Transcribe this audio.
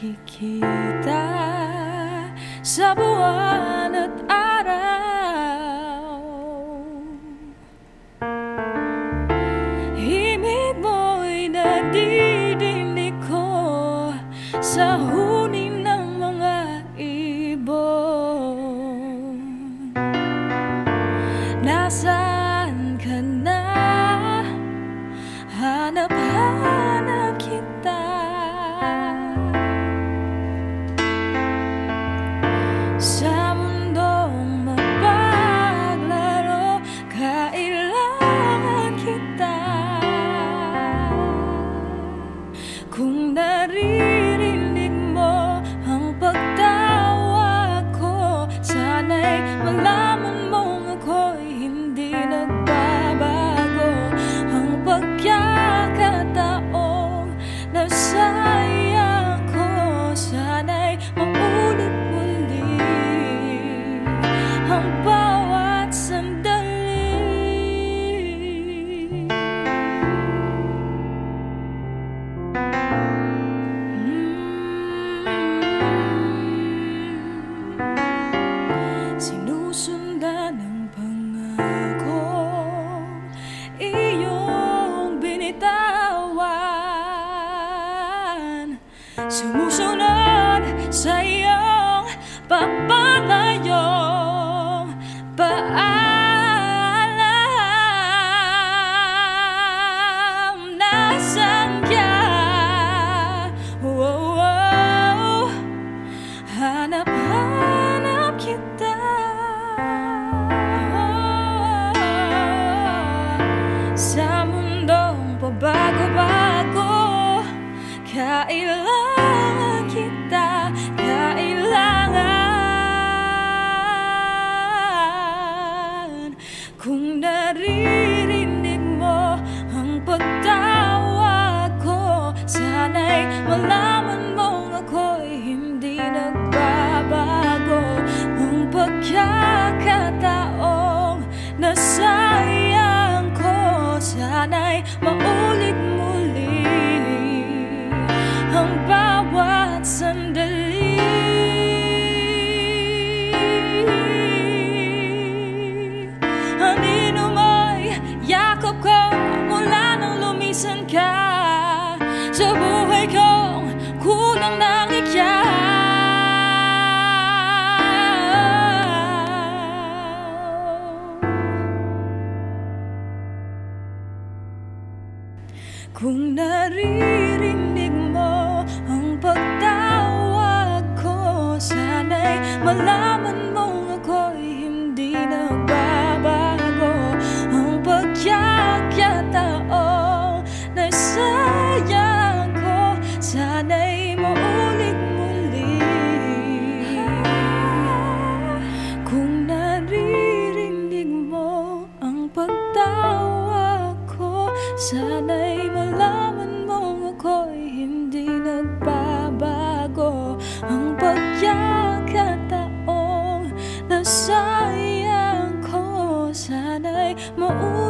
nakikita sa buwan at araw. Himig mo'y nadidinig ko sa huni ng mga ibon. Nasaan ka na? Hanap-hanap kita. Sa mundong mapaglaro, kailangan kita. Kung naririnig mo ang pagtawa ko, sana'y malaman mong ako'y hindi nagbabago. Ang pagkakataong nasayang ko, sana'y maulit muli ang bawat sandali. Sinusundan ang pangako iyong binitawan, sumusunod sa iyong papalayong paalam. Nasaan ka? Hanap-hanap kita. Sa mundong pabago-bago, kailangan kita, kailangan. Kung naririnig mo ang pagtawa ko, sana'y malaman mong ako'y hindi nagbabago. Ang pagkakataong nasayang ko, sana'y maulit muli ang bawat sandali. Anino mo'y yakap ko mula nang lumisan ka. Sa buhay kong kulang ng ikaw. Kung naririnig mo ang pagtawag ko, sana'y malaman mong ako'y hindi nagbabago. Ang pagkakataong nasayang ko, sana'y maulit muli. Kung naririnig mo ang pagtawag ko, sana'y malaman mong ako'y hindi nagbabago. Ang pagkakataong nasayang ko, sana'y maulit